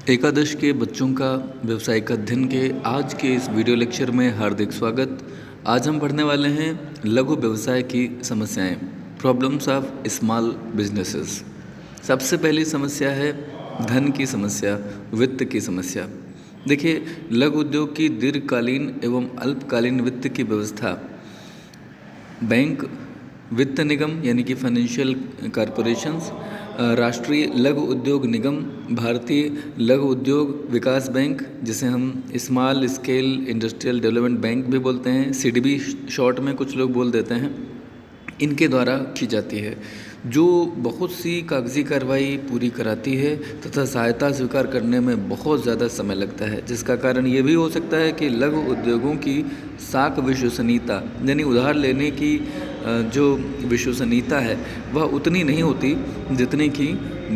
एकादश के बच्चों का व्यावसायिक अध्ययन के आज के इस वीडियो लेक्चर में हार्दिक स्वागत। आज हम पढ़ने वाले हैं लघु व्यवसाय की समस्याएं, प्रॉब्लम्स ऑफ स्मॉल बिजनेसेस। सबसे पहली समस्या है धन की समस्या, वित्त की समस्या। देखिए, लघु उद्योग की दीर्घकालीन एवं अल्पकालीन वित्त की व्यवस्था बैंक, वित्त निगम यानी कि फाइनेंशियल कॉरपोरेशंस, राष्ट्रीय लघु उद्योग निगम, भारतीय लघु उद्योग विकास बैंक जिसे हम small scale industrial development bank भी बोलते हैं, सीडीबी शॉर्ट में कुछ लोग बोल देते हैं, इनके द्वारा की जाती है, जो बहुत सी कागजी कार्रवाई पूरी कराती है तथा सहायता स्वीकार करने में बहुत ज़्यादा समय लगता है। जिसका कारण ये भी हो सकता है कि लघु उद्योगों की साख विश्वसनीयता यानी उधार लेने की जो विश्वसनीयता है वह उतनी नहीं होती जितनी कि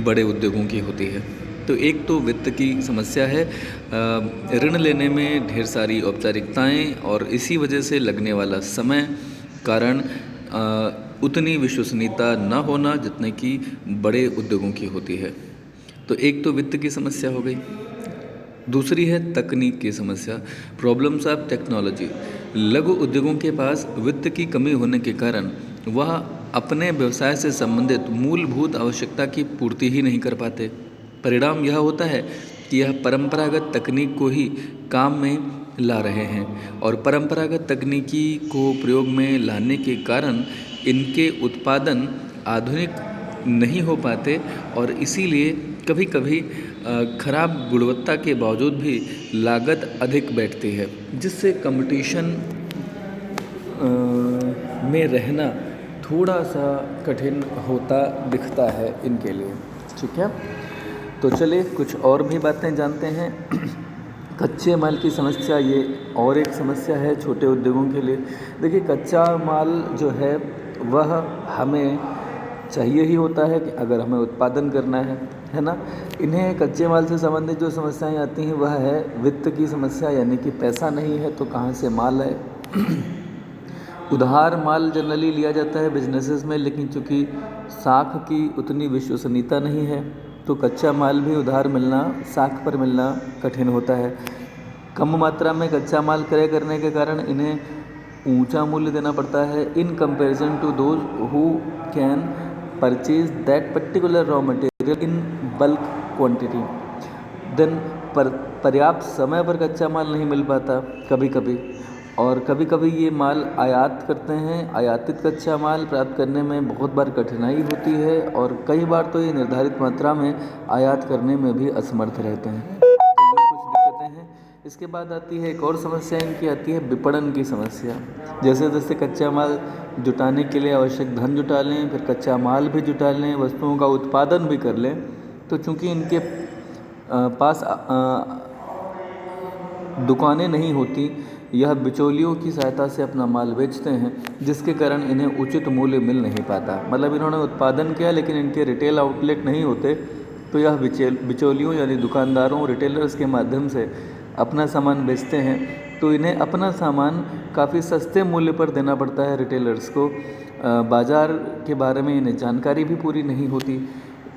बड़े उद्योगों की होती है। तो एक तो वित्त की समस्या है, ऋण लेने में ढेर सारी औपचारिकताएं और इसी वजह से लगने वाला समय कारण उतनी विश्वसनीयता न होना जितने कि बड़े उद्योगों की होती है। तो एक तो वित्त की समस्या हो गई। दूसरी है तकनीक की समस्या, प्रॉब्लम्स ऑफ टेक्नोलॉजी। लघु उद्योगों के पास वित्त की कमी होने के कारण वह अपने व्यवसाय से संबंधित मूलभूत आवश्यकता की पूर्ति ही नहीं कर पाते। परिणाम यह होता है कि यह परंपरागत तकनीक को ही काम में ला रहे हैं और परंपरागत तकनीकी को प्रयोग में लाने के कारण इनके उत्पादन आधुनिक नहीं हो पाते और इसीलिए कभी कभी खराब गुणवत्ता के बावजूद भी लागत अधिक बैठती है, जिससे कंपटीशन में रहना थोड़ा सा कठिन होता दिखता है इनके लिए। ठीक है, तो चलिए कुछ और भी बातें जानते हैं। कच्चे माल की समस्या, ये और एक समस्या है छोटे उद्योगों के लिए। देखिए, कच्चा माल जो है वह हमें चाहिए ही होता है कि अगर हमें उत्पादन करना है ना। इन्हें कच्चे माल से संबंधित जो समस्याएं आती हैं वह है वित्त की समस्या, यानी कि पैसा नहीं है तो कहाँ से माल आए। उधार माल जनरली लिया जाता है बिजनेसेस में, लेकिन चूँकि साख की उतनी विश्वसनीयता नहीं है तो कच्चा माल भी उधार मिलना, साख पर मिलना कठिन होता है। कम मात्रा में कच्चा माल क्रय करने के कारण इन्हें ऊंचा मूल्य देना पड़ता है in comparison to those who can purchase that particular raw material in bulk quantity. Then पर्याप्त समय पर कच्चा माल नहीं मिल पाता कभी कभी, और कभी कभी ये माल आयात करते हैं। आयातित कच्चा माल प्राप्त करने में बहुत बार कठिनाई होती है और कई बार तो ये निर्धारित मात्रा में आयात करने में भी असमर्थ रहते हैं। तो ये कुछ दिक्कतें हैं। इसके बाद आती है एक और समस्या इनकी आती है विपणन की समस्या। जैसे जैसे कच्चा माल जुटाने के लिए आवश्यक धन जुटा लें, फिर कच्चा माल भी जुटा लें, वस्तुओं का उत्पादन भी कर लें, तो चूँकि इनके पास दुकानें नहीं होती, यह बिचौलियों की सहायता से अपना माल बेचते हैं, जिसके कारण इन्हें उचित मूल्य मिल नहीं पाता। मतलब इन्होंने उत्पादन किया लेकिन इनके रिटेल आउटलेट नहीं होते, तो यह बिचौलियों यानी दुकानदारों, रिटेलर्स के माध्यम से अपना सामान बेचते हैं, तो इन्हें अपना सामान काफ़ी सस्ते मूल्य पर देना पड़ता है रिटेलर्स को। बाज़ार के बारे में इन्हें जानकारी भी पूरी नहीं होती,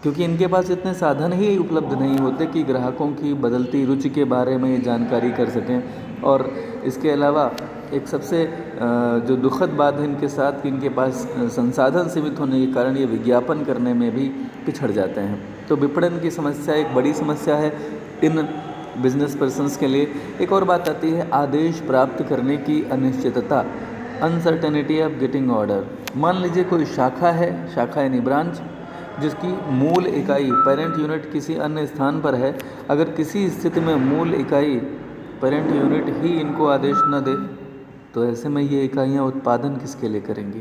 क्योंकि इनके पास इतने साधन ही उपलब्ध नहीं होते कि ग्राहकों की बदलती रुचि के बारे में जानकारी कर सकें। और इसके अलावा एक सबसे जो दुखद बात है इनके साथ कि इनके पास संसाधन सीमित होने के कारण ये विज्ञापन करने में भी पिछड़ जाते हैं। तो विपणन की समस्या एक बड़ी समस्या है इन बिजनेस पर्सन्स के लिए। एक और बात आती है आदेश प्राप्त करने की अनिश्चितता, अनसर्टेनिटी ऑफ गेटिंग ऑर्डर। मान लीजिए कोई शाखा है, शाखा यानी ब्रांच, जिसकी मूल इकाई पेरेंट यूनिट किसी अन्य स्थान पर है। अगर किसी स्थिति में मूल इकाई पेरेंट यूनिट ही इनको आदेश न दे, तो ऐसे में ये इकाइयाँ उत्पादन किसके लिए करेंगी।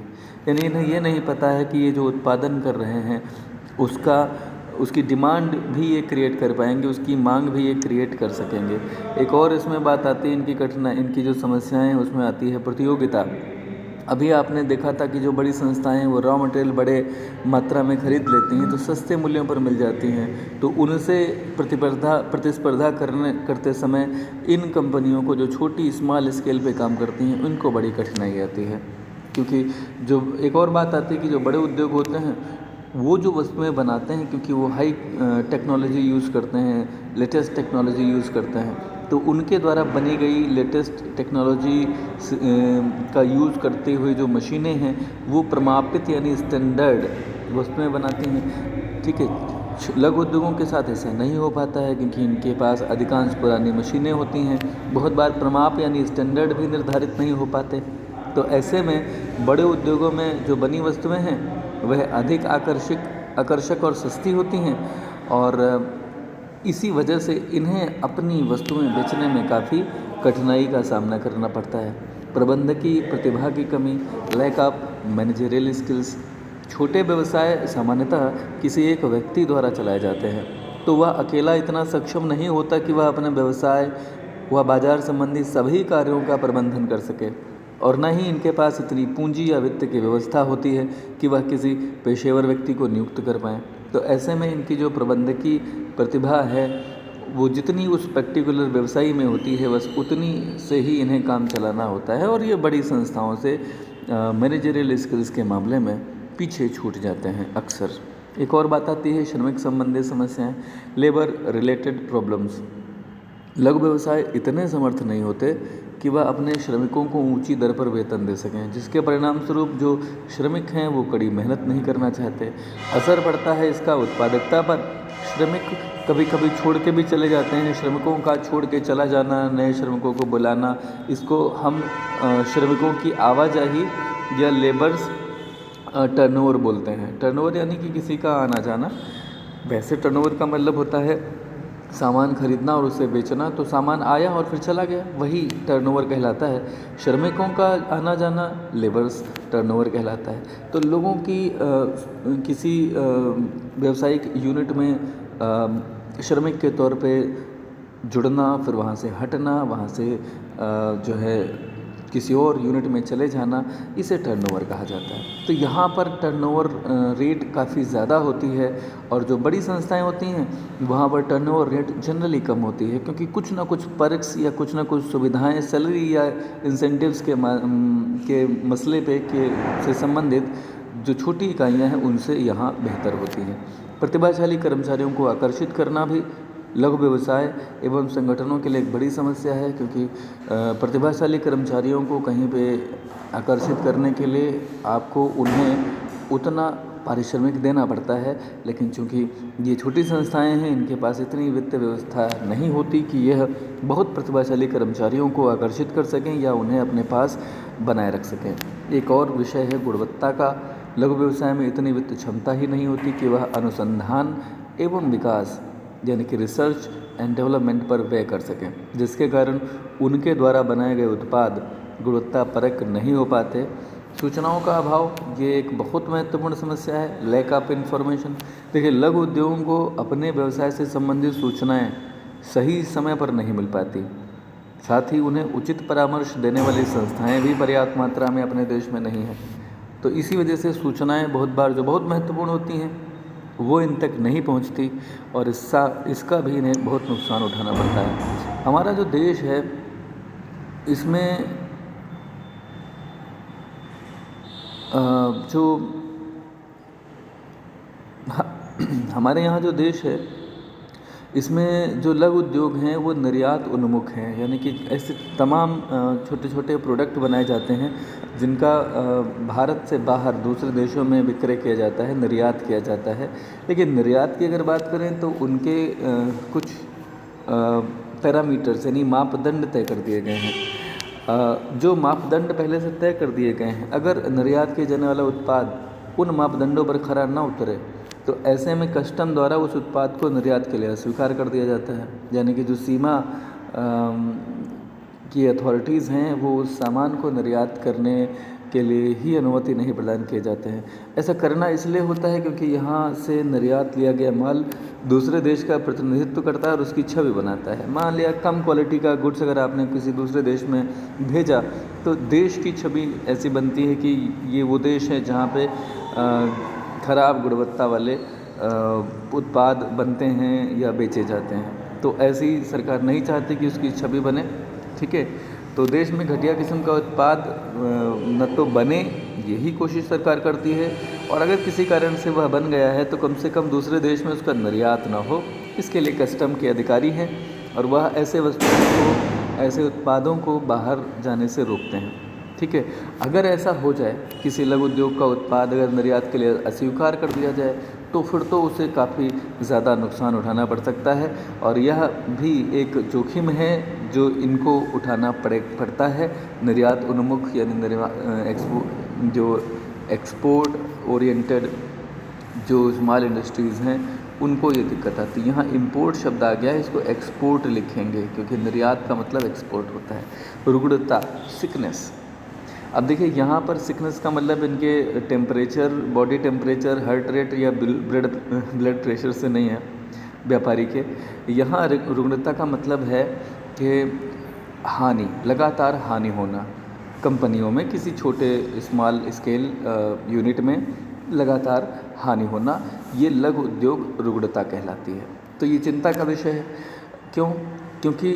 यानी इन्हें ये नहीं पता है कि ये जो उत्पादन कर रहे हैं उसकी डिमांड भी ये क्रिएट कर पाएंगे, उसकी मांग भी ये क्रिएट कर सकेंगे। एक और इसमें बात आती है इनकी जो समस्याएं हैं उसमें आती है प्रतियोगिता। अभी आपने देखा था कि जो बड़ी संस्थाएं हैं वो रॉ मटेरियल बड़े मात्रा में खरीद लेती हैं तो सस्ते मूल्यों पर मिल जाती हैं, तो उनसे प्रतिस्पर्धा करते समय इन कंपनियों को जो छोटी स्मॉल स्केल पे काम करती हैं उनको बड़ी कठिनाई आती है। क्योंकि जो एक और बात आती है कि जो बड़े उद्योग होते हैं वो जो वस्तुएं बनाते हैं, क्योंकि वो हाई टेक्नोलॉजी यूज़ करते हैं, लेटेस्ट टेक्नोलॉजी यूज़ करते हैं, तो उनके द्वारा बनी गई लेटेस्ट टेक्नोलॉजी का यूज़ करते हुए जो मशीनें हैं वो प्रमापित यानी स्टैंडर्ड वस्तुएं बनाती हैं। ठीक है, लघु उद्योगों के साथ ऐसा नहीं हो पाता है क्योंकि इनके पास अधिकांश पुरानी मशीनें होती हैं। बहुत बार प्रमाप यानी स्टैंडर्ड भी निर्धारित नहीं हो पाते। तो ऐसे में बड़े उद्योगों में जो बनी वस्तुएं हैं वह अधिक आकर्षक और सस्ती होती हैं, और इसी वजह से इन्हें अपनी वस्तुएं बेचने में काफ़ी कठिनाई का सामना करना पड़ता है। प्रबंधकीय प्रतिभा की कमी, लैक ऑफ मैनेजरियल स्किल्स। छोटे व्यवसाय सामान्यतः किसी एक व्यक्ति द्वारा चलाए जाते हैं, तो वह अकेला इतना सक्षम नहीं होता कि वह अपने व्यवसाय व बाजार संबंधी सभी कार्यों का प्रबंधन कर सके, और न ही इनके पास इतनी पूंजी या वित्त की व्यवस्था होती है कि वह किसी पेशेवर व्यक्ति को नियुक्त कर पाएँ। तो ऐसे में इनकी जो प्रबंधकीय प्रतिभा है वो जितनी उस पर्टिकुलर व्यवसाय में होती है बस उतनी से ही इन्हें काम चलाना होता है, और ये बड़ी संस्थाओं से मैनेजरियल स्किल्स के मामले में पीछे छूट जाते हैं अक्सर। एक और बात आती है श्रमिक संबंधी समस्याएं, लेबर रिलेटेड प्रॉब्लम्स। लघु व्यवसाय इतने समर्थ नहीं होते कि वह अपने श्रमिकों को ऊंची दर पर वेतन दे सकें, जिसके परिणाम स्वरूप जो श्रमिक हैं वो कड़ी मेहनत नहीं करना चाहते। असर पड़ता है इसका उत्पादकता पर। श्रमिक कभी कभी छोड़ के भी चले जाते हैं। श्रमिकों का छोड़ के चला जाना, नए श्रमिकों को बुलाना, इसको हम श्रमिकों की आवाजाही या लेबर्स टर्नओवर बोलते हैं। टर्नओवर यानी कि किसी का आना जाना। वैसे टर्नओवर का मतलब होता है सामान खरीदना और उसे बेचना, तो सामान आया और फिर चला गया, वही टर्नओवर कहलाता है। श्रमिकों का आना जाना लेबर्स टर्नओवर कहलाता है। तो लोगों की किसी व्यावसायिक यूनिट में श्रमिक के तौर पे जुड़ना, फिर वहाँ से हटना, वहाँ से जो है किसी और यूनिट में चले जाना, इसे टर्नओवर कहा जाता है। तो यहाँ पर टर्नओवर रेट काफ़ी ज़्यादा होती है, और जो बड़ी संस्थाएं होती हैं वहाँ पर टर्नओवर रेट जनरली कम होती है, क्योंकि कुछ ना कुछ पर्क्स या कुछ ना कुछ सुविधाएं, सैलरी या इंसेंटिव्स के मसले पे से संबंधित जो छोटी इकाइयाँ हैं उनसे यहाँ बेहतर होती हैं। प्रतिभाशाली कर्मचारियों को आकर्षित करना भी लघु व्यवसाय एवं संगठनों के लिए एक बड़ी समस्या है, क्योंकि प्रतिभाशाली कर्मचारियों को कहीं पे आकर्षित करने के लिए आपको उन्हें उतना पारिश्रमिक देना पड़ता है, लेकिन चूंकि ये छोटी संस्थाएं हैं इनके पास इतनी वित्त व्यवस्था नहीं होती कि यह बहुत प्रतिभाशाली कर्मचारियों को आकर्षित कर सकें या उन्हें अपने पास बनाए रख सकें। एक और विषय है गुणवत्ता का। लघु व्यवसाय में इतनी वित्त क्षमता ही नहीं होती कि वह अनुसंधान एवं विकास यानी कि रिसर्च एंड डेवलपमेंट पर व्यय कर सकें, जिसके कारण उनके द्वारा बनाए गए उत्पाद गुणवत्ता परक नहीं हो पाते। सूचनाओं का अभाव, ये एक बहुत महत्वपूर्ण समस्या है। Lack of information. देखिए, लघु उद्योगों को अपने व्यवसाय से संबंधित सूचनाएं सही समय पर नहीं मिल पाती। साथ ही उन्हें उचित परामर्श देने वाली संस्थाएं भी पर्याप्त मात्रा में अपने देश में नहीं है। तो इसी वजह से सूचनाएं बहुत बार जो बहुत महत्वपूर्ण होती हैं वो इन तक नहीं पहुंचती, और इसका भी इन्हें बहुत नुकसान उठाना पड़ता है। हमारा जो देश है इसमें जो हमारे यहाँ जो देश है इसमें जो लघु उद्योग हैं वो निर्यात उन्मुख हैं, यानी कि ऐसे तमाम छोटे छोटे प्रोडक्ट बनाए जाते हैं जिनका भारत से बाहर दूसरे देशों में विक्रय किया जाता है, निर्यात किया जाता है। लेकिन निर्यात की अगर बात करें तो उनके कुछ पैरामीटर्स यानी मापदंड तय कर दिए गए हैं। जो मापदंड पहले से तय कर दिए गए हैं, अगर निर्यात किए जाने वाला उत्पाद उन मापदंडों पर खरा न उतरे तो ऐसे में कस्टम द्वारा उस उत्पाद को निर्यात के लिए अस्वीकार कर दिया जाता है। यानी कि जो सीमा की अथॉरिटीज़ हैं वो उस सामान को निर्यात करने के लिए ही अनुमति नहीं प्रदान किए जाते हैं। ऐसा करना इसलिए होता है क्योंकि यहाँ से निर्यात लिया गया माल दूसरे देश का प्रतिनिधित्व करता है और उसकी छवि बनाता है। मान लिया कम क्वालिटी का गुड्स अगर आपने किसी दूसरे देश में भेजा तो देश की छवि ऐसी बनती है कि ये वो देश है जहाँ पे खराब गुणवत्ता वाले उत्पाद बनते हैं या बेचे जाते हैं। तो ऐसी सरकार नहीं चाहती कि उसकी छवि बने, ठीक है। तो देश में घटिया किस्म का उत्पाद न तो बने, यही कोशिश सरकार करती है, और अगर किसी कारण से वह बन गया है तो कम से कम दूसरे देश में उसका निर्यात ना हो, इसके लिए कस्टम के अधिकारी हैं और वह ऐसे वस्तुओं को, ऐसे उत्पादों को बाहर जाने से रोकते हैं। ठीक है, अगर ऐसा हो जाए, किसी लघु उद्योग का उत्पाद अगर निर्यात के लिए अस्वीकार कर दिया जाए तो फिर तो उसे काफ़ी ज़्यादा नुकसान उठाना पड़ सकता है और यह भी एक जोखिम है जो इनको उठाना पड़ता है। निर्यात उन्मुख यानी जो एक्सपोर्ट ओरिएंटेड जो स्मॉल इंडस्ट्रीज़ हैं उनको ये दिक्कत आती है। यहाँ इंपोर्ट शब्द आ गया है, इसको एक्सपोर्ट लिखेंगे क्योंकि निर्यात का मतलब एक्सपोर्ट होता है। रुग्णता, सिकनेस। अब देखिए यहाँ पर सिकनेस का मतलब इनके temperature, body temperature, heart rate या ब्लड प्रेशर से नहीं है व्यापारी के। यहाँ रुग्णता का मतलब है कि हानि, लगातार हानि होना कंपनियों में, किसी छोटे स्मॉल स्केल यूनिट में लगातार हानि होना, ये लघु उद्योग रुग्णता कहलाती है। तो ये चिंता का विषय है। क्यों? क्योंकि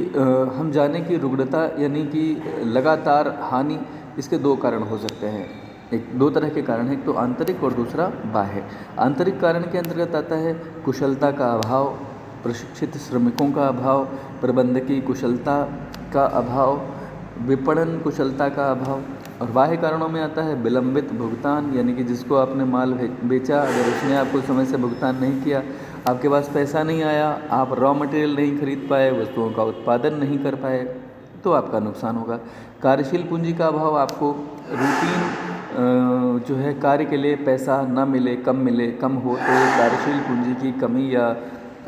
हम जाने कि रुग्णता यानी कि लगातार हानि, इसके दो कारण हो सकते हैं। दो तरह के कारण हैं, एक तो आंतरिक और दूसरा बाह्य। आंतरिक कारण के अंतर्गत आता है कुशलता का अभाव, प्रशिक्षित श्रमिकों का अभाव, प्रबंधकीय कुशलता का अभाव, विपणन कुशलता का अभाव। और बाह्य कारणों में आता है विलंबित भुगतान, यानी कि जिसको आपने माल बेचा, अगर उसने आपको समय से भुगतान नहीं किया, आपके पास पैसा नहीं आया, आप रॉ मटेरियल नहीं खरीद पाए, वस्तुओं का उत्पादन नहीं कर पाए, तो आपका नुकसान होगा। कार्यशील पूंजी का अभाव, आपको रूटीन जो है कार्य के लिए पैसा न मिले, कम हो, तो कार्यशील पूंजी की कमी या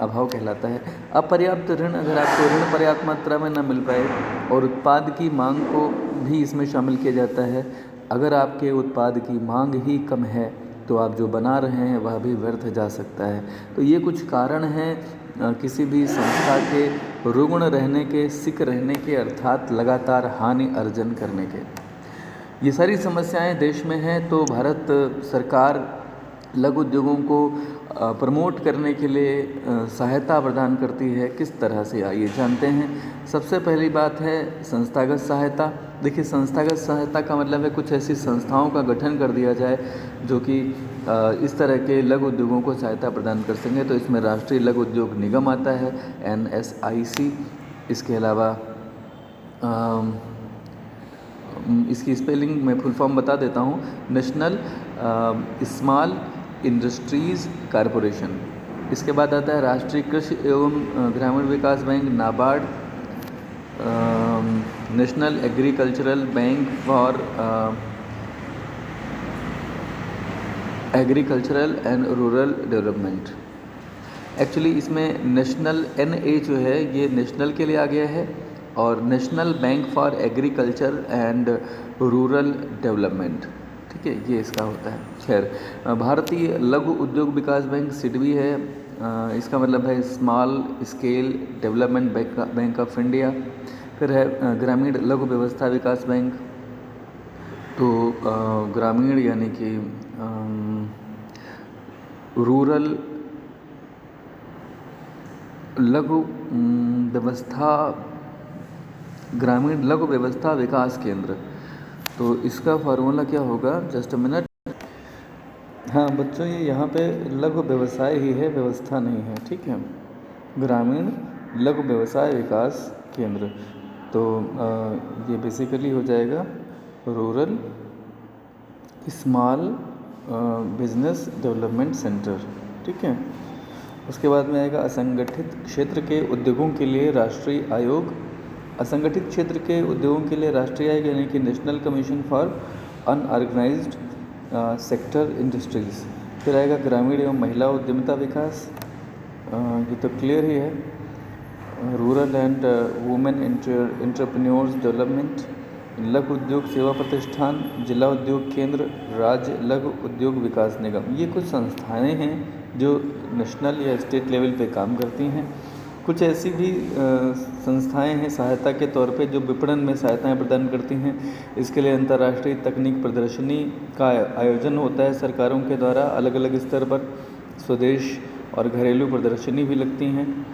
अभाव कहलाता है। अपर्याप्त ऋण, अगर आपको ऋण पर्याप्त मात्रा में न मिल पाए, और उत्पाद की मांग को भी इसमें शामिल किया जाता है। अगर आपके उत्पाद की मांग ही कम है तो आप जो बना रहे हैं वह भी व्यर्थ जा सकता है। तो ये कुछ कारण हैं किसी भी संस्था के रुग्ण रहने के, सिक रहने के, अर्थात लगातार हानि अर्जन करने के। ये सारी समस्याएं देश में हैं, तो भारत सरकार लघु उद्योगों को प्रमोट करने के लिए सहायता प्रदान करती है। किस तरह से, आइए जानते हैं। सबसे पहली बात है संस्थागत सहायता। देखिए, संस्थागत सहायता का मतलब है कुछ ऐसी संस्थाओं का गठन कर दिया जाए जो कि इस तरह के लघु उद्योगों को सहायता प्रदान कर सकें। तो इसमें राष्ट्रीय लघु उद्योग निगम आता है, NSIC। इसके अलावा इसकी स्पेलिंग मैं फुल फॉर्म बता देता हूँ, नेशनल स्मॉल इंडस्ट्रीज़ कॉरपोरेशन। इसके बाद आता है राष्ट्रीय कृषि एवं ग्रामीण विकास bank, NABARD. National agricultural bank for agricultural and rural development. Actually इसमें नेशनल NA जो है ये नेशनल के लिए आ गया है, और national bank for agriculture and rural development, ठीक है, ये इसका होता है। खैर, भारतीय लघु उद्योग विकास बैंक, SIDBI है, इसका मतलब है small scale development bank of India. फिर है ग्रामीण लघु व्यवस्था विकास बैंक। तो ग्रामीण यानी कि रूरल लघु व्यवस्था, ग्रामीण लघु व्यवस्था विकास केंद्र। तो इसका फार्मूला क्या होगा, जस्ट अ मिनट। हाँ बच्चों, ये यहाँ पे लघु व्यवसाय ही है, व्यवस्था नहीं है, ठीक है। ग्रामीण लघु व्यवसाय विकास केंद्र, तो ये बेसिकली हो जाएगा rural small business development centre, ठीक है। उसके बाद में आएगा असंगठित क्षेत्र के उद्योगों के लिए राष्ट्रीय आयोग। असंगठित क्षेत्र के उद्योगों के लिए राष्ट्रीय आयोग यानी कि national commission for unorganised sector industries. फिर आएगा ग्रामीण एवं महिला उद्यमिता विकास, ये तो क्लियर ही है। Rural and women entrepreneurs development. लघु उद्योग सेवा प्रतिष्ठान, जिला उद्योग केंद्र, राज्य लघु उद्योग विकास निगम। ये कुछ संस्थाएं हैं जो नेशनल या स्टेट लेवल पे काम करती हैं। कुछ ऐसी भी संस्थाएं हैं सहायता के तौर पे जो विपणन में सहायताएं प्रदान करती हैं। इसके लिए अंतर्राष्ट्रीय तकनीक प्रदर्शनी का आयोजन होता है सरकारों के द्वारा, अलग अलग स्तर पर स्वदेश और घरेलू प्रदर्शनी भी लगती हैं।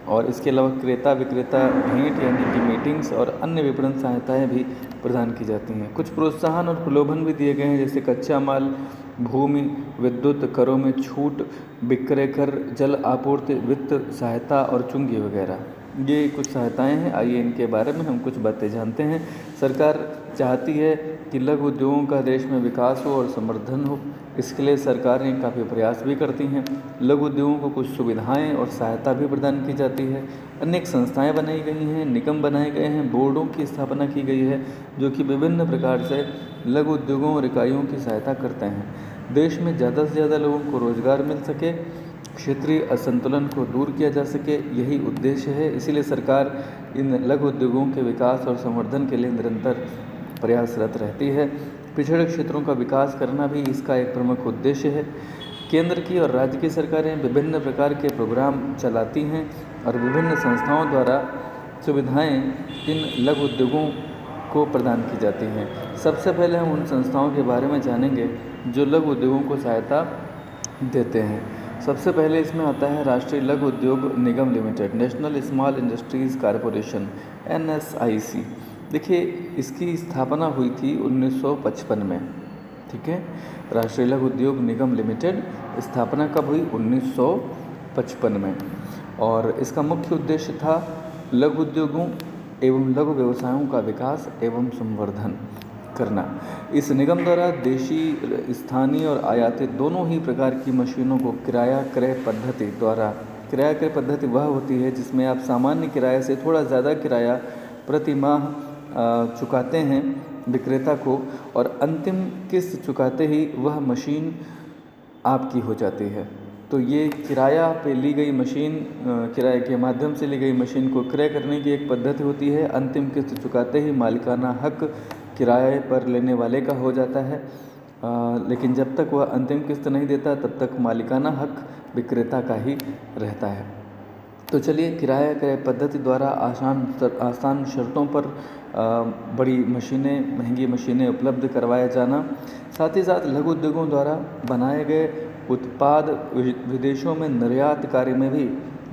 और इसके अलावा क्रेता विक्रेता भेंट यानी कि मीटिंग्स और अन्य विपणन सहायताएं भी प्रदान की जाती हैं। कुछ प्रोत्साहन और प्रलोभन भी दिए गए हैं, जैसे कच्चा माल भूमि विद्युत करों में छूट, विक्रय कर, जल आपूर्ति, वित्त सहायता और चुंगी वगैरह, ये कुछ सहायताएं हैं। आइए इनके बारे में हम कुछ बातें जानते हैं। सरकार चाहती है कि लघु उद्योगों का देश में विकास हो और संवर्धन हो। इसके लिए सरकारें काफ़ी प्रयास भी करती हैं। लघु उद्योगों को कुछ सुविधाएं और सहायता भी प्रदान की जाती है। अनेक संस्थाएं बनाई गई हैं, निगम बनाए गए हैं, बोर्डों की स्थापना की गई है जो कि विभिन्न प्रकार से लघु उद्योगों और इकाइयों की सहायता करते हैं। देश में ज़्यादा से ज़्यादा लोगों को रोजगार मिल सके, क्षेत्रीय असंतुलन को दूर किया जा सके, यही उद्देश्य है। इसीलिए सरकार इन लघु उद्योगों के विकास और संवर्धन के लिए निरंतर प्रयासरत रहती है। पिछड़े क्षेत्रों का विकास करना भी इसका एक प्रमुख उद्देश्य है। केंद्र की और राज्य की सरकारें विभिन्न प्रकार के प्रोग्राम चलाती हैं और विभिन्न संस्थाओं द्वारा सुविधाएं इन लघु उद्योगों को प्रदान की जाती हैं। सबसे पहले हम उन संस्थाओं के बारे में जानेंगे जो लघु उद्योगों को सहायता देते हैं। सबसे पहले इसमें आता है राष्ट्रीय लघु उद्योग निगम limited, national small industries corporation, NSIC। देखिए, इसकी स्थापना हुई थी 1955 में। ठीक है, राष्ट्रीय लघु उद्योग निगम लिमिटेड स्थापना कब हुई? 1955 में। और इसका मुख्य उद्देश्य था लघु उद्योगों एवं लघु व्यवसायों का विकास एवं संवर्धन करना। इस निगम द्वारा देशी, स्थानीय और आयातित दोनों ही प्रकार की मशीनों को किराया क्रय पद्धति द्वारा, किराया क्रय पद्धति वह होती है जिसमें आप सामान्य किराए से थोड़ा ज़्यादा किराया प्रति माह चुकाते हैं विक्रेता को और अंतिम किस्त चुकाते ही वह मशीन आपकी हो जाती है। तो ये किराया पे ली गई मशीन, किराए के माध्यम से ली गई मशीन को क्रय करने की एक पद्धति होती है। अंतिम किस्त चुकाते ही मालिकाना हक किराए पर लेने वाले का हो जाता है, लेकिन जब तक वह अंतिम किस्त नहीं देता तब तक मालिकाना हक विक्रेता का ही रहता है। तो चलिए, किराया क्रय पद्धति द्वारा आसान शर्तों पर बड़ी मशीनें, महंगी मशीनें उपलब्ध करवाया जाना, साथ ही साथ लघु उद्योगों द्वारा बनाए गए उत्पाद विदेशों में निर्यात कार्य में भी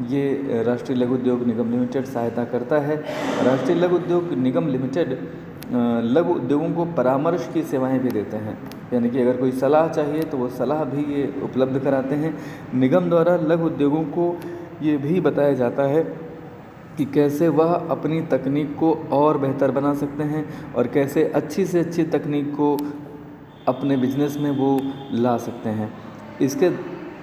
ये राष्ट्रीय लघु उद्योग निगम लिमिटेड सहायता करता है। राष्ट्रीय लघु उद्योग निगम लिमिटेड लघु उद्योगों को परामर्श की सेवाएं भी देते हैं, यानी कि अगर कोई सलाह चाहिए तो वो सलाह भी ये उपलब्ध कराते हैं। निगम द्वारा लघु उद्योगों को ये भी बताया जाता है कि कैसे वह अपनी तकनीक को और बेहतर बना सकते हैं और कैसे अच्छी से अच्छी तकनीक को अपने बिजनेस में वो ला सकते हैं। इसके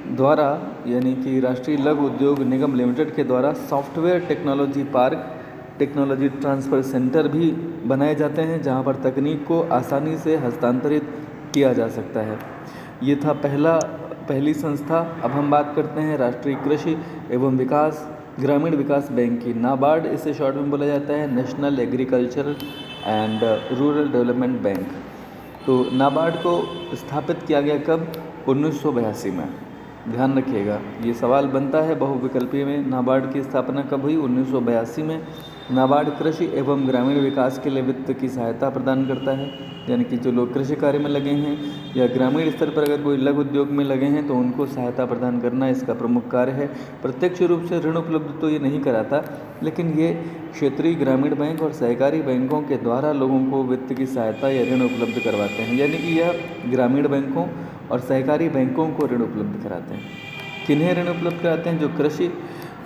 द्वारा, यानी कि राष्ट्रीय लघु उद्योग निगम लिमिटेड के द्वारा software technology park, technology transfer centre भी बनाए जाते हैं जहां पर तकनीक को आसानी से हस्तांतरित किया जा सकता है। ये था पहली संस्था। अब हम बात करते हैं राष्ट्रीय कृषि एवं विकास ग्रामीण विकास बैंक की, नाबार्ड इसे शॉर्ट में बोला जाता है, national agriculture and rural development bank. तो नाबार्ड को स्थापित किया गया कब? 1982 में। ध्यान रखिएगा, ये सवाल बनता है बहुविकल्पीय में। नाबार्ड की स्थापना कब हुई? 1982 में। नाबार्ड कृषि एवं ग्रामीण विकास के लिए वित्त की सहायता प्रदान करता है, यानी कि जो लोग कृषि कार्य में लगे हैं या ग्रामीण स्तर पर अगर कोई लघु उद्योग में लगे हैं तो उनको सहायता प्रदान करना इसका प्रमुख कार्य है। प्रत्यक्ष रूप से ऋण उपलब्ध तो ये नहीं कराता, लेकिन ये क्षेत्रीय ग्रामीण बैंक और सहकारी बैंकों के द्वारा लोगों को वित्त की सहायता या ऋण उपलब्ध करवाते हैं, यानी कि यह ग्रामीण बैंकों और सहकारी बैंकों को ऋण उपलब्ध कराते हैं। किन्हें ऋण उपलब्ध कराते हैं? जो कृषि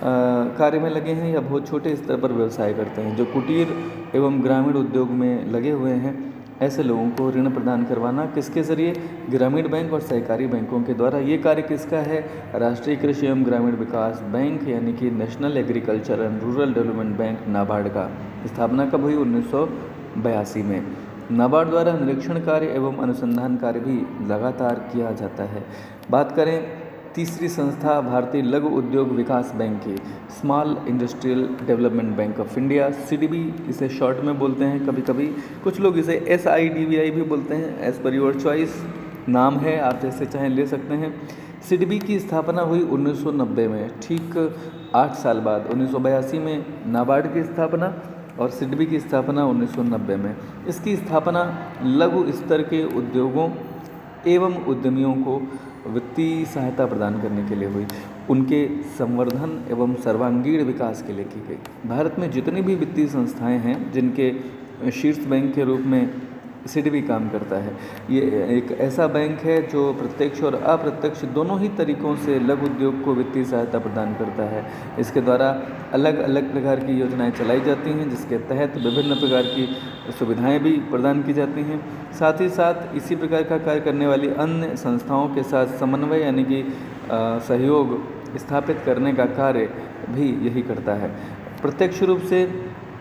कार्य में लगे हैं या बहुत छोटे स्तर पर व्यवसाय करते हैं, जो कुटीर एवं ग्रामीण उद्योग में लगे हुए हैं, ऐसे लोगों को ऋण प्रदान करवाना किसके ज़रिए? ग्रामीण बैंक और सहकारी बैंकों के द्वारा। ये कार्य किसका है? राष्ट्रीय कृषि एवं ग्रामीण विकास बैंक, यानी कि national agriculture and rural development bank, NABARD का। स्थापना कब हुई? 1982 में। नाबार्ड द्वारा निरीक्षण कार्य एवं अनुसंधान कार्य भी लगातार किया जाता है। बात करें तीसरी संस्था भारतीय लघु उद्योग विकास बैंक की, small industrial development bank of India, CDB इसे शॉर्ट में बोलते हैं कभी कभी, कुछ लोग इसे SIDBI भी बोलते हैं, एज़ पर योर चॉइस नाम है, आप जैसे चाहें ले सकते हैं। CDB की स्थापना हुई 1990 में, ठीक 8 साल बाद 1982 में नाबार्ड की स्थापना और CDB की स्थापना 1990 में। इसकी स्थापना लघु स्तर के उद्योगों एवं उद्यमियों को वित्तीय सहायता प्रदान करने के लिए हुई, उनके संवर्धन एवं सर्वांगीण विकास के लिए की गई। भारत में जितनी भी वित्तीय संस्थाएं हैं जिनके शीर्ष बैंक के रूप में सिडबी भी काम करता है। ये एक ऐसा बैंक है जो प्रत्यक्ष और अप्रत्यक्ष दोनों ही तरीक़ों से लघु उद्योग को वित्तीय सहायता प्रदान करता है। इसके द्वारा अलग अलग प्रकार की योजनाएं चलाई जाती हैं, जिसके तहत विभिन्न प्रकार की सुविधाएं भी प्रदान की जाती हैं। साथ ही साथ इसी प्रकार का कार्य करने वाली अन्य संस्थाओं के साथ समन्वय यानी कि सहयोग स्थापित करने का कार्य भी यही करता है। प्रत्यक्ष रूप से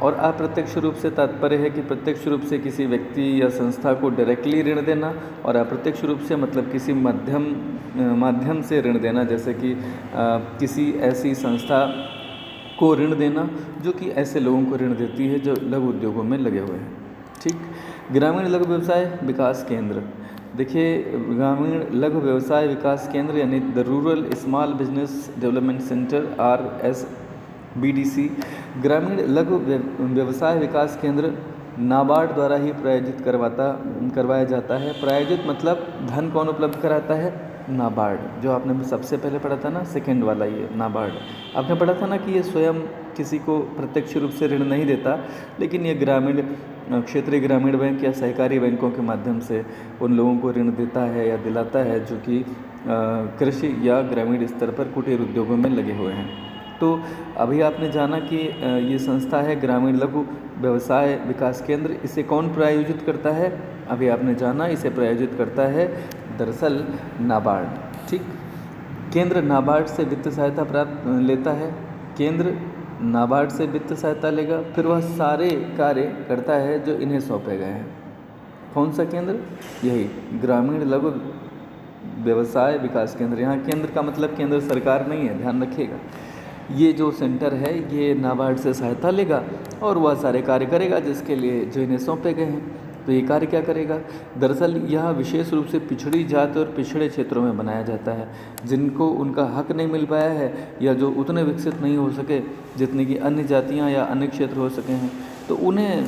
और अप्रत्यक्ष रूप से तात्पर्य है कि प्रत्यक्ष रूप से किसी व्यक्ति या संस्था को डायरेक्टली ऋण देना, और अप्रत्यक्ष रूप से मतलब किसी माध्यम से ऋण देना, जैसे कि किसी ऐसी संस्था को ऋण देना जो कि ऐसे लोगों को ऋण देती है जो लघु उद्योगों में लगे हुए हैं। ठीक। ग्रामीण लघु व्यवसाय विकास केंद्र। देखिए, ग्रामीण लघु व्यवसाय विकास केंद्र यानी the rural small business development centre RSBDC ग्रामीण लघु व्यवसाय विकास केंद्र नाबार्ड द्वारा ही प्रायोजित करवाया जाता है। प्रायोजित मतलब धन कौन उपलब्ध कराता है? नाबार्ड। जो आपने सबसे पहले पढ़ा था ना, सेकंड वाला, ये नाबार्ड आपने पढ़ा था ना कि ये स्वयं किसी को प्रत्यक्ष रूप से ऋण नहीं देता, लेकिन ये ग्रामीण क्षेत्रीय ग्रामीण बैंक या सहकारी बैंकों के माध्यम से उन लोगों को ऋण देता है या दिलाता है जो कि कृषि या ग्रामीण स्तर पर कुटीर उद्योगों में लगे हुए हैं। तो अभी आपने जाना कि ये संस्था है ग्रामीण लघु व्यवसाय विकास केंद्र। इसे कौन प्रायोजित करता है? अभी आपने जाना, इसे प्रायोजित करता है दरअसल नाबार्ड। ठीक। केंद्र नाबार्ड से वित्त सहायता प्राप्त लेता है। केंद्र नाबार्ड से वित्त सहायता लेगा, फिर वह सारे कार्य करता है जो इन्हें सौंपे गए हैं। कौन सा केंद्र? यही ग्रामीण लघु व्यवसाय विकास केंद्र। यहाँ केंद्र का मतलब केंद्र सरकार नहीं है, ध्यान रखिएगा। ये जो सेंटर है ये नाबार्ड से सहायता लेगा और वह सारे कार्य करेगा जिसके लिए जो इन्हें सौंपे गए हैं। तो ये कार्य क्या करेगा? दरअसल यह विशेष रूप से पिछड़ी जाति और पिछड़े क्षेत्रों में बनाया जाता है, जिनको उनका हक नहीं मिल पाया है या जो उतने विकसित नहीं हो सके जितनी कि अन्य जातियां या अन्य क्षेत्र हो सके हैं। तो उन्हें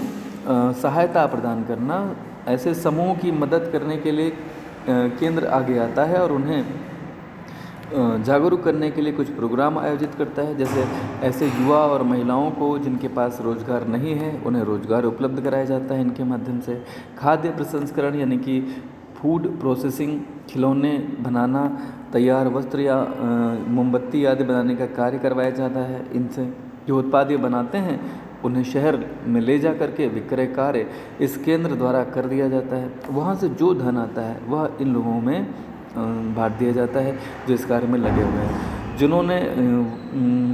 सहायता प्रदान करना, ऐसे समूह की मदद करने के लिए केंद्र आगे आता है और उन्हें जागरूक करने के लिए कुछ प्रोग्राम आयोजित करता है। जैसे ऐसे युवा और महिलाओं को जिनके पास रोज़गार नहीं है उन्हें रोज़गार उपलब्ध कराया जाता है इनके माध्यम से। खाद्य प्रसंस्करण यानी कि फूड प्रोसेसिंग, खिलौने बनाना, तैयार वस्त्र या मोमबत्ती आदि बनाने का कार्य करवाया जाता है। इनसे जो उत्पाद ये बनाते हैं उन्हें शहर में ले जा करके विक्रय कार्य इस केंद्र द्वारा कर दिया जाता है। वहाँ से जो धन आता है वह इन लोगों में बांट दिया जाता है जो इस कार्य में लगे हुए हैं।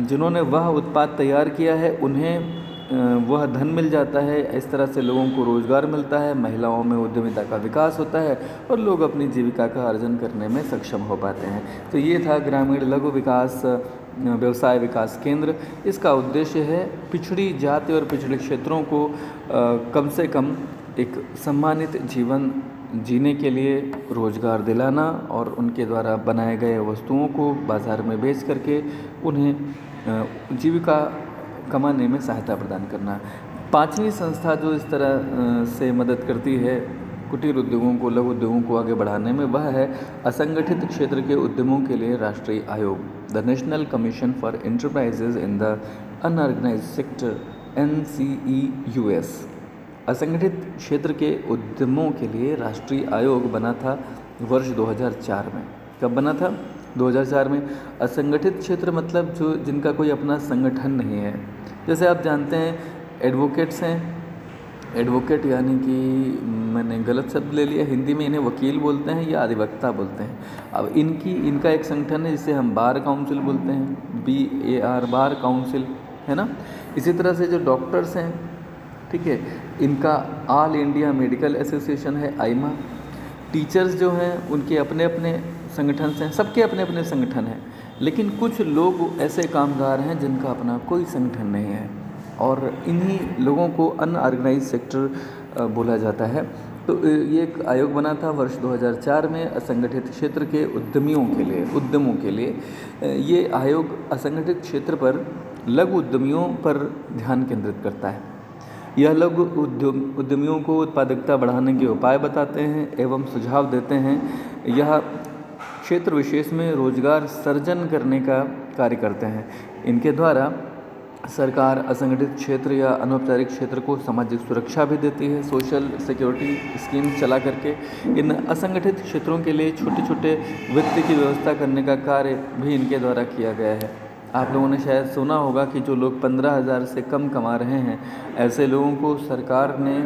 जिन्होंने वह उत्पाद तैयार किया है उन्हें वह धन मिल जाता है। इस तरह से लोगों को रोज़गार मिलता है, महिलाओं में उद्यमिता का विकास होता है और लोग अपनी जीविका का अर्जन करने में सक्षम हो पाते हैं। तो ये था ग्रामीण लघु विकास व्यवसाय विकास केंद्र। इसका उद्देश्य है पिछड़ी जाति और पिछड़े क्षेत्रों को कम से कम एक सम्मानित जीवन जीने के लिए रोज़गार दिलाना और उनके द्वारा बनाए गए वस्तुओं को बाज़ार में बेच करके उन्हें जीविका कमाने में सहायता प्रदान करना। पांचवी संस्था जो इस तरह से मदद करती है कुटीर उद्योगों को, लघु उद्योगों को आगे बढ़ाने में, वह है असंगठित क्षेत्र के उद्यमों के लिए राष्ट्रीय आयोग, the national commission for enterprises in the unorganised sector, NCEUS। असंगठित क्षेत्र के उद्यमों के लिए राष्ट्रीय आयोग बना था वर्ष 2004 में। कब बना था? 2004 में। असंगठित क्षेत्र मतलब जो जिनका कोई अपना संगठन नहीं है। जैसे आप जानते हैं एडवोकेट्स हैं, एडवोकेट यानी कि मैंने गलत शब्द ले लिया, हिंदी में इन्हें वकील बोलते हैं या अधिवक्ता बोलते हैं। अब इनका एक संगठन है जिसे हम बार काउंसिल बोलते हैं, BAR, बार काउंसिल, है ना। इसी तरह से जो डॉक्टर्स हैं, ठीक है, इनका ऑल इंडिया मेडिकल एसोसिएशन है, AIMA। टीचर्स जो हैं उनके अपने अपने संगठन हैं, सबके अपने अपने संगठन हैं, लेकिन कुछ लोग ऐसे कामगार हैं जिनका अपना कोई संगठन नहीं है और इन्हीं लोगों को अनऑर्गेनाइज्ड सेक्टर बोला जाता है। तो ये एक आयोग बना था वर्ष 2004 में असंगठित क्षेत्र के उद्यमों के लिए। ये आयोग असंगठित क्षेत्र पर लघु उद्यमियों पर ध्यान केंद्रित करता है। यह लघु उद्यमियों को उत्पादकता बढ़ाने के उपाय बताते हैं एवं सुझाव देते हैं। यह क्षेत्र विशेष में रोजगार सृजन करने का कार्य करते हैं। इनके द्वारा सरकार असंगठित क्षेत्र या अनौपचारिक क्षेत्र को सामाजिक सुरक्षा भी देती है सोशल सिक्योरिटी स्कीम चला करके। इन असंगठित क्षेत्रों के लिए छोटे छोटे वित्त की व्यवस्था करने का कार्य भी इनके द्वारा किया गया है। आप लोगों ने शायद सुना होगा कि जो लोग 15,000 से कम कमा रहे हैं, ऐसे लोगों को सरकार ने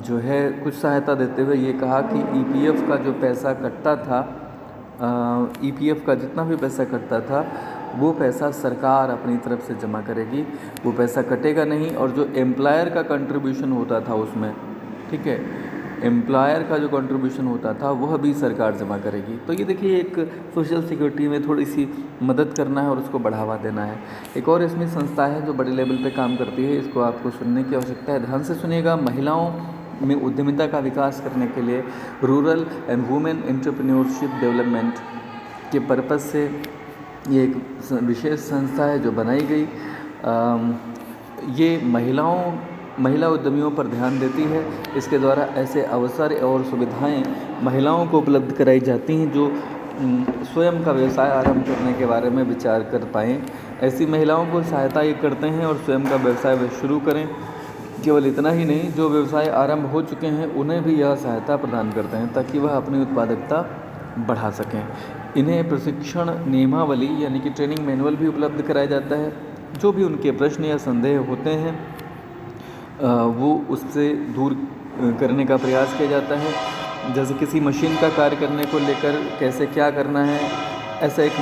जो है कुछ सहायता देते हुए ये कहा कि ईपीएफ का जो पैसा कटता था, ईपीएफ का जितना भी पैसा कटता था वो पैसा सरकार अपनी तरफ से जमा करेगी, वो पैसा कटेगा नहीं। और जो एम्प्लॉयर का कंट्रीब्यूशन होता था उसमें, ठीक है, एम्प्लॉयर का जो कंट्रीब्यूशन होता था वह भी सरकार जमा करेगी। तो ये देखिए एक सोशल सिक्योरिटी में थोड़ी सी मदद करना है और उसको बढ़ावा देना है। एक और इसमें संस्था है जो बड़े लेवल पे काम करती है, इसको आपको सुनने की आवश्यकता है, ध्यान से सुनिएगा। महिलाओं में उद्यमिता का विकास करने के लिए rural and women entrepreneurship development के पर्पज़ से ये एक विशेष संस्था है जो बनाई गई। ये महिला उद्यमियों पर ध्यान देती है। इसके द्वारा ऐसे अवसर और सुविधाएं महिलाओं को उपलब्ध कराई जाती हैं जो स्वयं का व्यवसाय आरंभ करने के बारे में विचार कर पाएँ। ऐसी महिलाओं को सहायता ये करते हैं और स्वयं का व्यवसाय वे शुरू करें। केवल इतना ही नहीं, जो व्यवसाय आरंभ हो चुके हैं उन्हें भी यह सहायता प्रदान करते हैं ताकि वह अपनी उत्पादकता बढ़ा सकें। इन्हें प्रशिक्षण नियमावली यानी कि ट्रेनिंग मैनुअल भी उपलब्ध कराया जाता है। जो भी उनके प्रश्न या संदेह होते हैं वो उससे दूर करने का प्रयास किया जाता है। जैसे किसी मशीन का कार्य करने को लेकर कैसे क्या करना है, ऐसा एक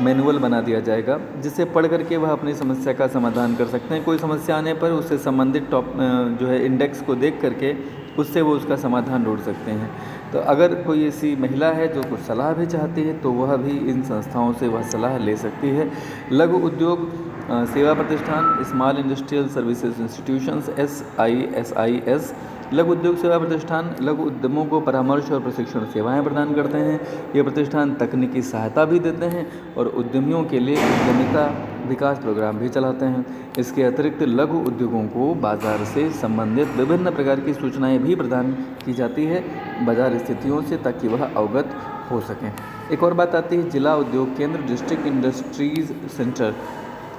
मैनुअल बना दिया जाएगा जिसे पढ़ करके वह अपनी समस्या का समाधान कर सकते हैं। कोई समस्या आने पर उससे संबंधित जो है इंडेक्स को देख करके उससे वो उसका समाधान ढूंढ सकते हैं। तो अगर कोई ऐसी महिला है जो कुछ सलाह भी चाहती है तो वह भी इन संस्थाओं से वह सलाह ले सकती है। लघु उद्योग सेवा प्रतिष्ठान, small industrial services institutions, SISIS, लघु उद्योग सेवा प्रतिष्ठान लघु उद्यमों को परामर्श और प्रशिक्षण सेवाएं प्रदान करते हैं। ये प्रतिष्ठान तकनीकी सहायता भी देते हैं और उद्यमियों के लिए उद्यमिता विकास प्रोग्राम भी चलाते हैं। इसके अतिरिक्त लघु उद्योगों को बाजार से संबंधित विभिन्न प्रकार की सूचनाएं भी प्रदान की जाती है बाजार स्थितियों से, ताकि वह अवगत हो सकें। एक और बात आती है जिला उद्योग केंद्र, डिस्ट्रिक्ट इंडस्ट्रीज सेंटर,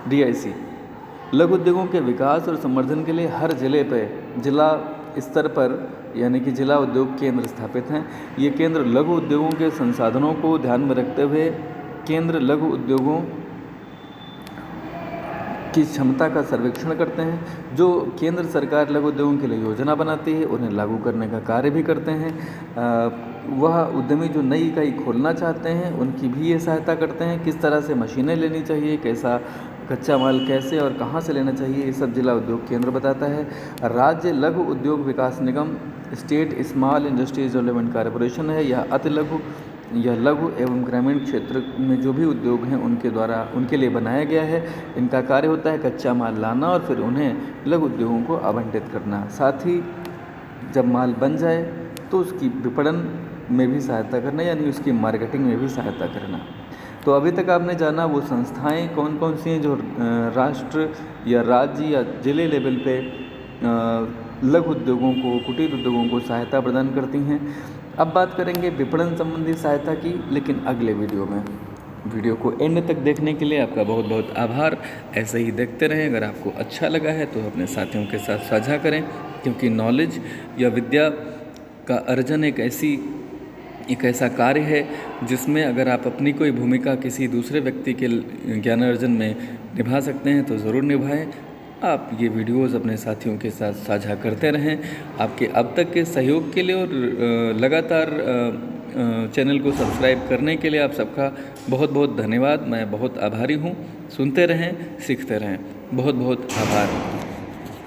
DIC। लघु उद्योगों के विकास और संवर्धन के लिए हर जिले पर जिला स्तर पर यानी कि जिला उद्योग केंद्र स्थापित हैं। ये केंद्र लघु उद्योगों के संसाधनों को ध्यान में रखते हुए केंद्र लघु उद्योगों की क्षमता का सर्वेक्षण करते हैं। जो केंद्र सरकार लघु उद्योगों के लिए योजना बनाती है उन्हें लागू करने का कार्य भी करते हैं। वह उद्यमी जो नई इकाई खोलना चाहते हैं उनकी भी ये सहायता करते हैं। किस तरह से मशीनें लेनी चाहिए, कैसा कच्चा माल कैसे और कहाँ से लेना चाहिए, ये सब जिला उद्योग केंद्र बताता है। राज्य लघु उद्योग विकास निगम, state small industries development corporation है, यह अति लघु या लघु एवं ग्रामीण क्षेत्र में जो भी उद्योग हैं उनके लिए बनाया गया है। इनका कार्य होता है कच्चा माल लाना और फिर उन्हें लघु उद्योगों को आवंटित करना। साथ ही जब माल बन जाए तो उसकी विपणन में भी सहायता करना, यानी उसकी मार्केटिंग में भी सहायता करना। तो अभी तक आपने जाना वो संस्थाएं कौन कौन सी हैं जो राष्ट्र या राज्य या जिले लेवल पे लघु उद्योगों को, कुटीर उद्योगों को सहायता प्रदान करती हैं। अब बात करेंगे विपणन संबंधी सहायता की, लेकिन अगले वीडियो में। वीडियो को एंड तक देखने के लिए आपका बहुत बहुत आभार। ऐसे ही देखते रहें। अगर आपको अच्छा लगा है तो अपने साथियों के साथ साझा करें, क्योंकि नॉलेज या विद्या का अर्जन एक ऐसा कार्य है जिसमें अगर आप अपनी कोई भूमिका किसी दूसरे व्यक्ति के ज्ञानार्जन में निभा सकते हैं तो ज़रूर निभाएं। आप ये वीडियोस अपने साथियों के साथ साझा करते रहें। आपके अब तक के सहयोग के लिए और लगातार चैनल को सब्सक्राइब करने के लिए आप सबका बहुत बहुत धन्यवाद। मैं बहुत आभारी हूँ। सुनते रहें, सीखते रहें। बहुत बहुत आभार।